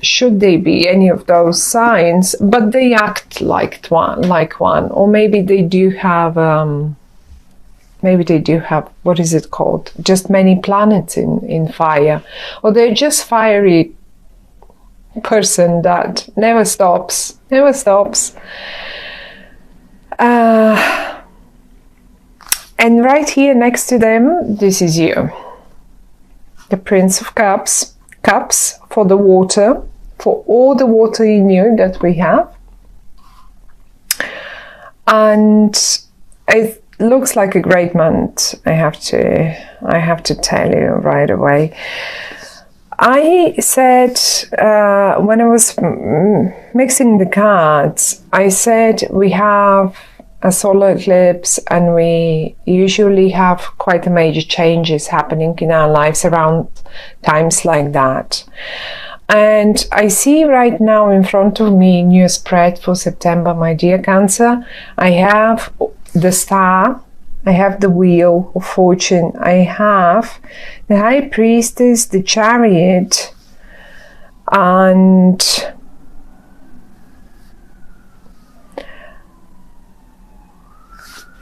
should they be any of those signs, but they act like one, or maybe they do have what is it called? Just many planets in fire, or they're just fiery person that never stops. And right here next to them, this is you, the Prince of Cups for the water, for all the water in you that we have. And it looks like a great month, I have to tell you right away. I said, when I was mixing the cards, I said we have a solar eclipse and we usually have quite a major changes happening in our lives around times like that. And I see right now in front of me in your spread for September, my dear Cancer, I have the Star, I have the Wheel of Fortune, I have the High Priestess, the Chariot, and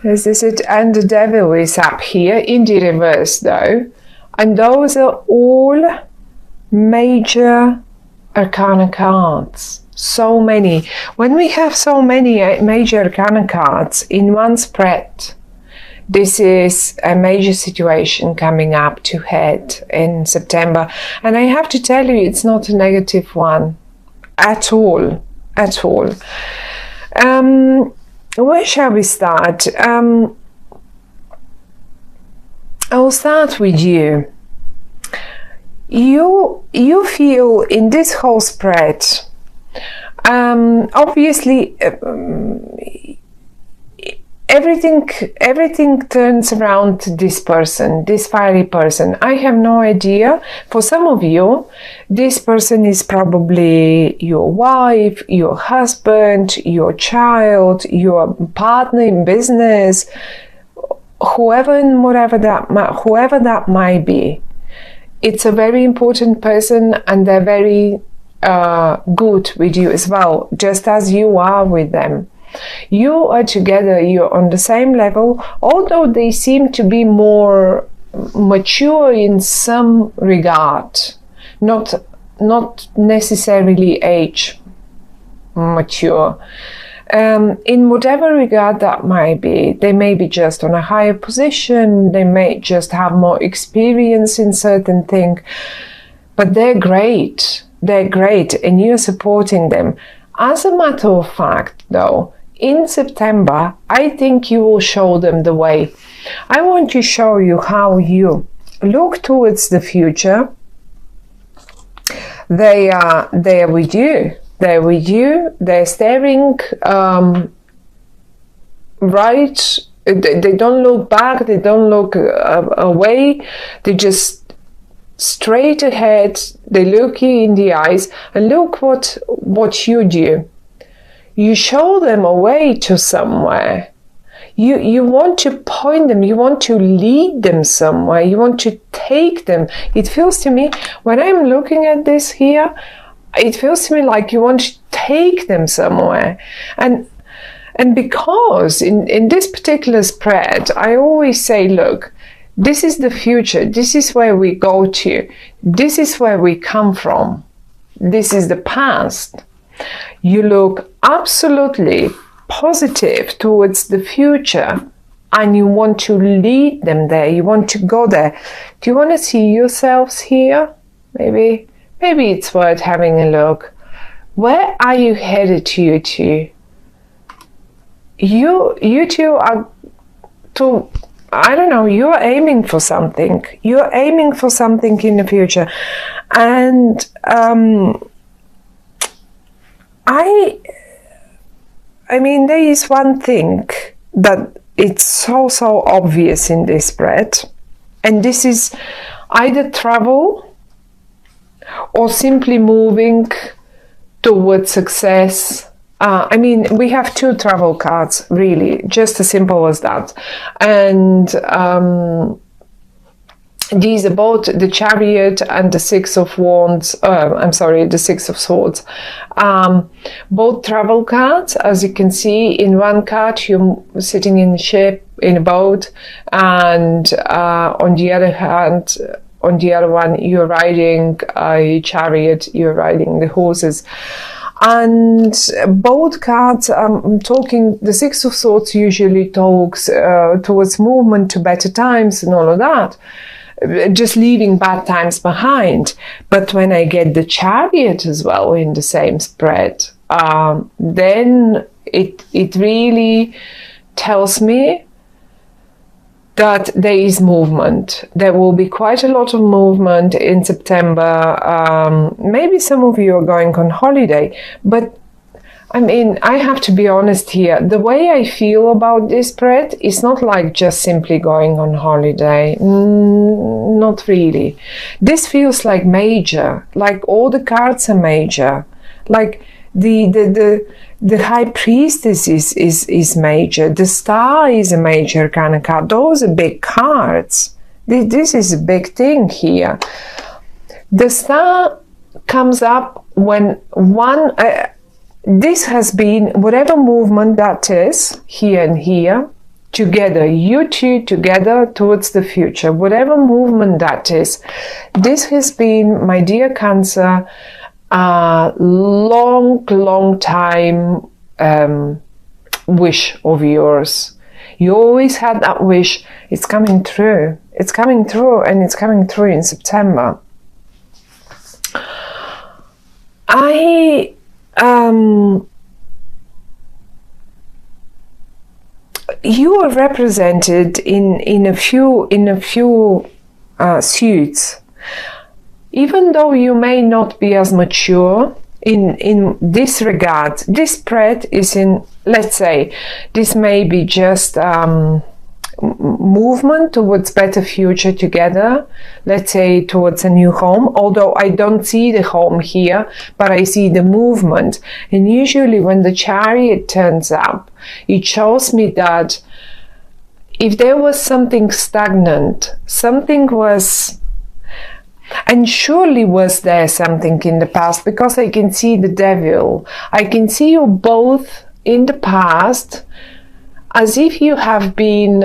this is it, and the Devil is up here in the reverse though, and those are all major arcana cards. So many. When we have so many major arcana cards in one spread, this is a major situation coming up to head in September. And I have to tell you, it's not a negative one at all. Where shall we start? I'll start with you. You feel in this whole spread, obviously, everything turns around this person, this fiery person. I have no idea. For some of you, this person is probably your wife, your husband, your child, your partner in business, whoever that might be. It's a very important person, and they're very good with you as well, just as you are with them. You are together, you're on the same level, although they seem to be more mature in some regard, not necessarily age mature. In whatever regard that might be, they may be just on a higher position, they may just have more experience in certain things, but they're great, and you're supporting them. As a matter of fact, though, in September, I think you will show them the way. I want to show you how you look towards the future. They are with you. They're with you. They're staring right. They don't look back. They don't look away. They just straight ahead. They look you in the eyes. And look what you do. You show them a way to somewhere. You want to point them. You want to lead them somewhere. You want to take them. It feels to me, when I'm looking at this here, it feels to me like you want to take them somewhere. And because in this particular spread, I always say, look, this is the future. This is where we go to. This is where we come from. This is the past. You look absolutely positive towards the future, and you want to lead them there. You want to go there. Do you want to see yourselves here? Maybe it's worth having a look. Where are you headed to, you two? You two are to, I don't know, you're aiming for something. You're aiming for something in the future. And I mean, there is one thing that it's so obvious in this spread, and this is either travel or simply moving towards success. I mean, we have two travel cards, really, just as simple as that. And these are both the Chariot and the Six of Wands. The Six of Swords. Both travel cards. As you can see, in one card you're sitting in a ship, in a boat, and on the other hand, on the other one, you're riding a chariot. You're riding the horses. And both cards, talking, the Six of Swords usually talks towards movement to better times and all of that. Just leaving bad times behind. But when I get the Chariot as well in the same spread, then it really tells me that there is movement. There will be quite a lot of movement in September. Maybe some of you are going on holiday, but I mean, I have to be honest here. The way I feel about this spread is not like just simply going on holiday. Not really. This feels like major. Like all the cards are major. Like the High Priestess is major. The Star is a major kind of card. Those are big cards. This is a big thing here. The Star comes up when one... this has been, whatever movement that is, here and here, together, you two together towards the future, whatever movement that is, this has been, my dear Cancer, a long time wish of yours. You always had that wish. It's coming through. It's coming through, and it's coming through in September. You are represented in a few suits. Even though you may not be as mature in this regard, this spread is in, let's say, this may be just movement towards better future together, let's say towards a new home, although I don't see the home here, but I see the movement. And usually when the Chariot turns up, it shows me that if there was something stagnant, something was, and surely was there something in the past, because I can see the Devil. I can see you both in the past as if you have been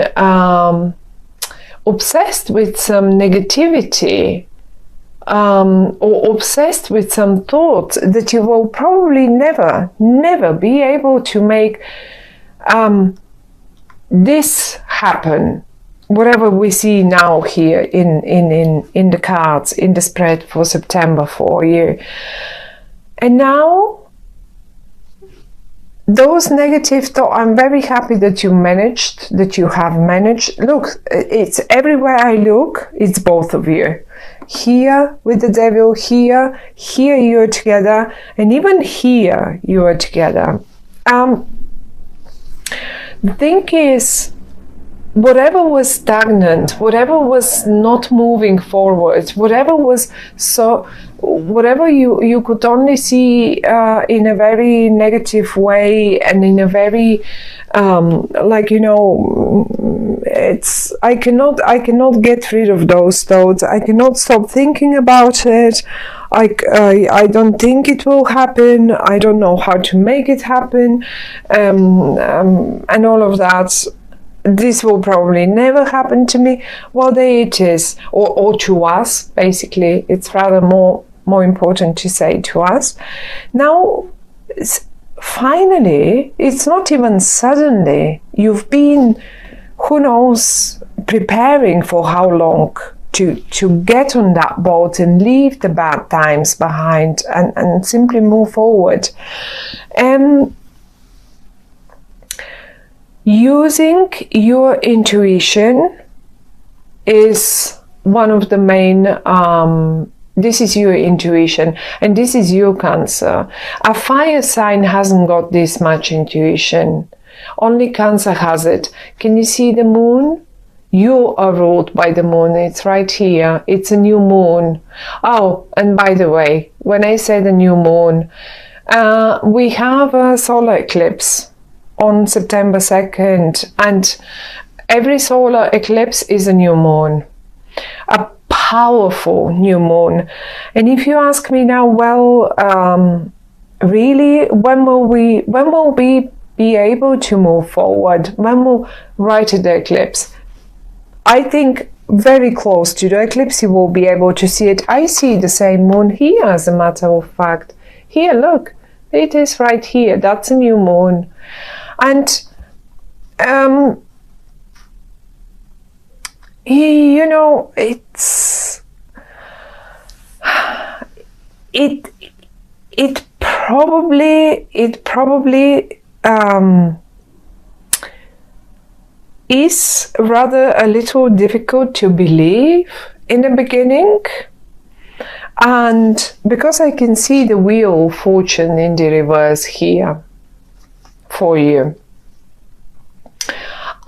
obsessed with some negativity, or obsessed with some thoughts that you will probably never be able to make this happen. Whatever we see now here in the cards, in the spread for September for you. And now, those negative thoughts, I'm very happy that you have managed. Look, it's everywhere I look, it's both of you. Here with the Devil, here you're together, and even here you are together. The thing is, whatever was stagnant, whatever was not moving forward, whatever you could only see in a very negative way, and in a very I cannot get rid of those thoughts. I cannot stop thinking about it. I don't think it will happen. I don't know how to make it happen, and all of that. This will probably never happen to me. Well, there it is, or to us. Basically, it's rather more important to say to us. Now, finally, it's not even suddenly. You've been, who knows, preparing for how long to get on that boat and leave the bad times behind and simply move forward. Using your intuition is one of the main, this is your intuition, and this is your Cancer. A fire sign hasn't got this much intuition. Only Cancer has it. Can you see the moon? You are ruled by the moon. It's right here. It's a new moon. Oh, and by the way, when I say the new moon, we have a solar eclipse on September 2nd, and every solar eclipse is a new moon. powerful new moon. And if you ask me now, well, really, when will we be able to move forward? When will right at the eclipse? I think very close to the eclipse you will be able to see it. I see the same moon here, as a matter of fact. Here, look, it is right here. That's a new moon. And you know, it probably is rather a little difficult to believe in the beginning. And because I can see the Wheel of Fortune in the reverse here for you.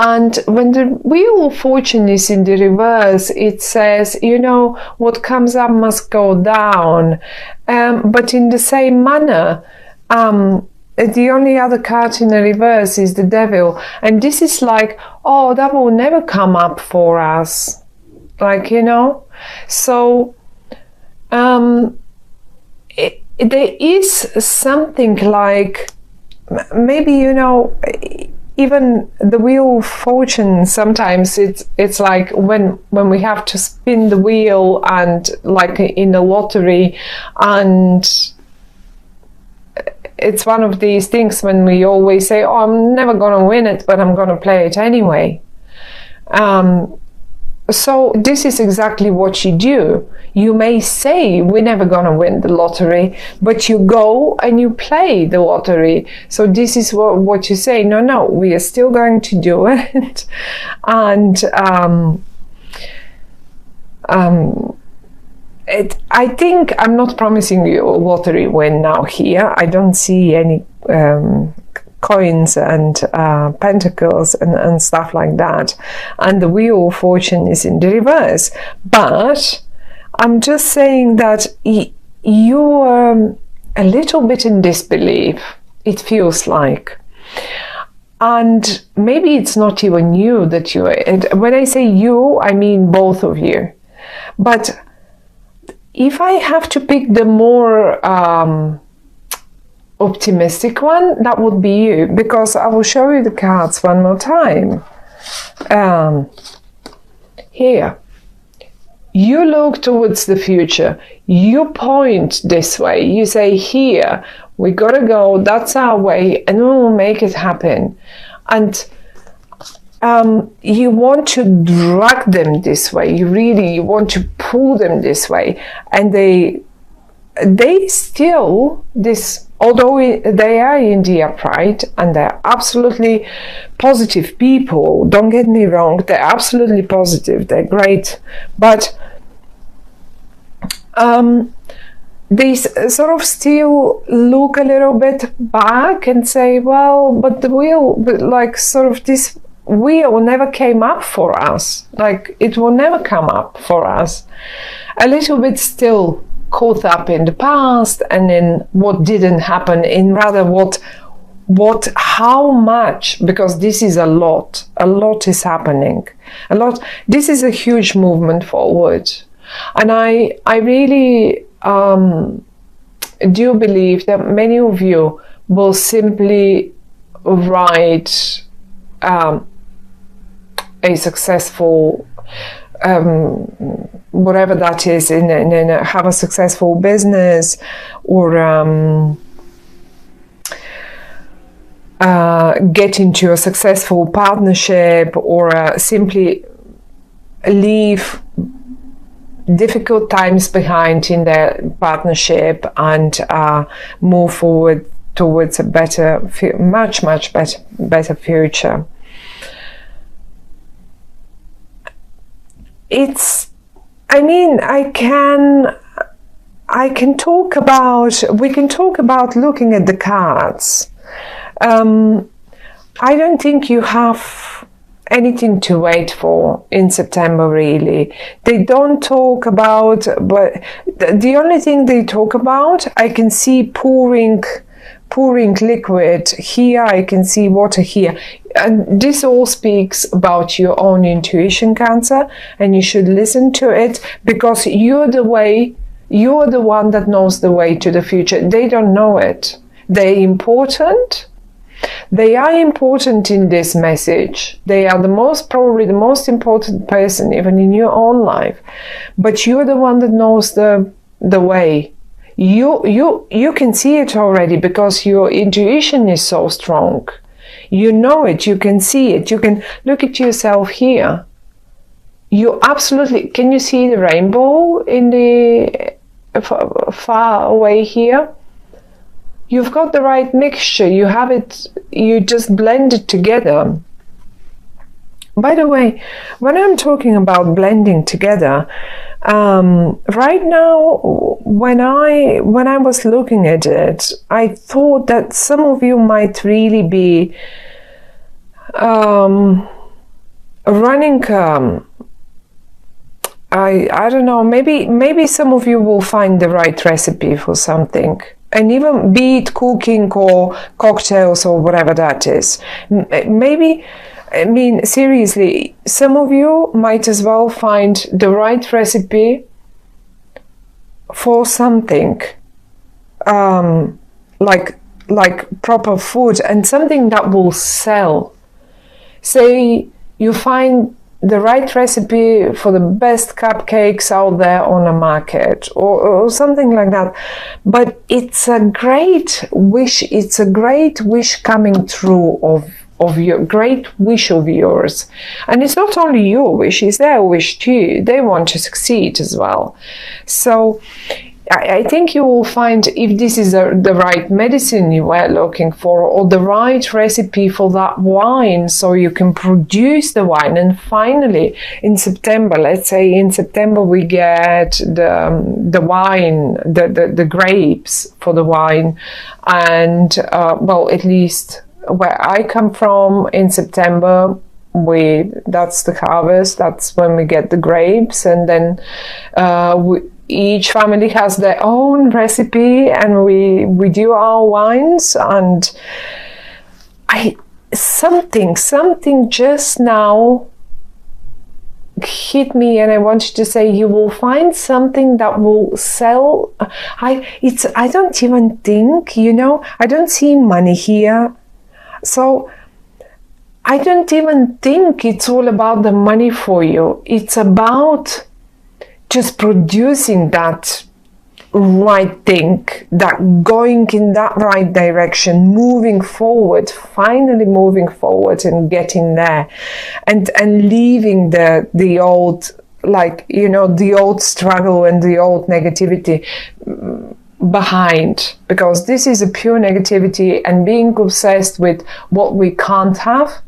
And when the Wheel of Fortune is in the reverse, it says, you know, what comes up must go down. But in the same manner, the only other card in the reverse is the Devil. And this is like, oh, that will never come up for us. Like, you know. So there is something like, maybe, you know, even the Wheel of Fortune, sometimes it's like when we have to spin the wheel, and like in a lottery, and it's one of these things when we always say, oh, I'm never going to win it, but I'm going to play it anyway. So this is exactly what you do. You may say, we're never going to win the lottery, but you go and you play the lottery. So this is what you say, no, we are still going to do it. And I think I'm not promising you a lottery win now here. I don't see any coins and pentacles and stuff like that. And the Wheel of Fortune is in the reverse. But I'm just saying that you're a little bit in disbelief, it feels like. And maybe it's not even you that you are. And when I say you, I mean both of you. But if I have to pick the more optimistic one, that would be you, because I will show you the cards one more time. Here, you look towards the future, you point this way, you say, here, we gotta go, that's our way, and we will make it happen. And you want to drag them this way, you want to pull them this way, and they still, although they are in the upright and they're absolutely positive people, don't get me wrong, they're absolutely positive, they're great, but they sort of still look a little bit back and say, well, but the wheel, like sort of this wheel never came up for us, like it will never come up for us. A little bit still caught up in the past and in what didn't happen, in rather how much, because this is a lot is happening, this is a huge movement forward. And I really do believe that many of you will simply write a successful whatever that is, have a successful business, or get into a successful partnership, or simply leave difficult times behind in their partnership and move forward towards a better, much better future. I mean, we can talk about looking at the cards. I don't think you have anything to wait for in September, really. They don't talk about, but the only thing they talk about, I can see pouring liquid here, I can see water here. and this all speaks about your own intuition, Cancer, and you should listen to it, because you're the one that knows the way to the future. They don't know it. They're important. They are important in this message. They are probably the most important person even in your own life. But you're the one that knows the way. You can see it already because your intuition is so strong. You know it, you can see it, you can look at yourself here. You absolutely, can you see the rainbow in the far away here? You've got the right mixture, you have it, you just blend it together. By the way, when I'm talking about blending together, right now, when I was looking at it, I thought that some of you might really be running. I don't know. Maybe some of you will find the right recipe for something, and even be it cooking or cocktails or whatever that is. Maybe. I mean, seriously, some of you might as well find the right recipe for something, like proper food, and something that will sell. Say you find the right recipe for the best cupcakes out there on the market, or something like that. But it's a great wish. It's a great wish coming true of your great wish of yours. And it's not only your wish, it's their wish too. They want to succeed as well. So I think you will find, if this is the right medicine you were looking for, or the right recipe for that wine, so you can produce the wine. And finally, in September, let's say in September, we get the wine, the grapes for the wine. And well, at least where I come from, in September, that's the harvest. That's when we get the grapes, and then each family has their own recipe, and we do our wines. And something just now hit me, and I wanted to say, you will find something that will sell. I don't even think, I don't see money here. So I don't even think it's all about the money for you. It's about just producing that right thing, that going in that right direction, moving forward, finally moving forward and getting there, and leaving the old, the old struggle and the old negativity behind, because this is a pure negativity and being obsessed with what we can't have.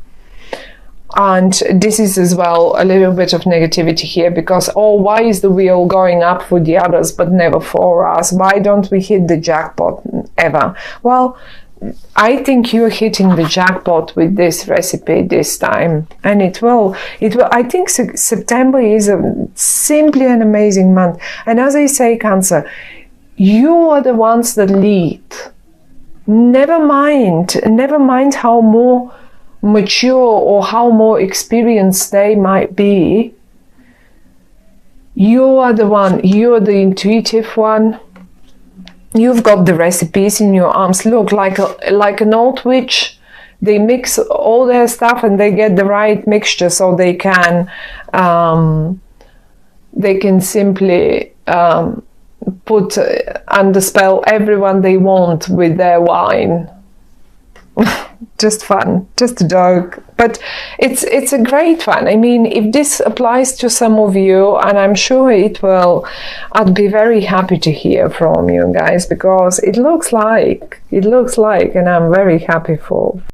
And this is as well a little bit of negativity here, because why is the wheel going up for the others but never for us? Why don't we hit the jackpot ever? Well, I think you're hitting the jackpot with this recipe this time, and it will. I think September is simply an amazing month. And as I say, Cancer, you are the ones that lead. Never mind how more mature or how more experienced they might be. You are the one, you're the intuitive one. You've got the recipes in your arms. Look, like an old witch, they mix all their stuff and they get the right mixture, so they can simply put under spell everyone they want with their wine. Just fun, just a joke, but it's a great one. I mean, if this applies to some of you, and I'm sure it will, I'd be very happy to hear from you guys, because it looks like, and I'm very happy for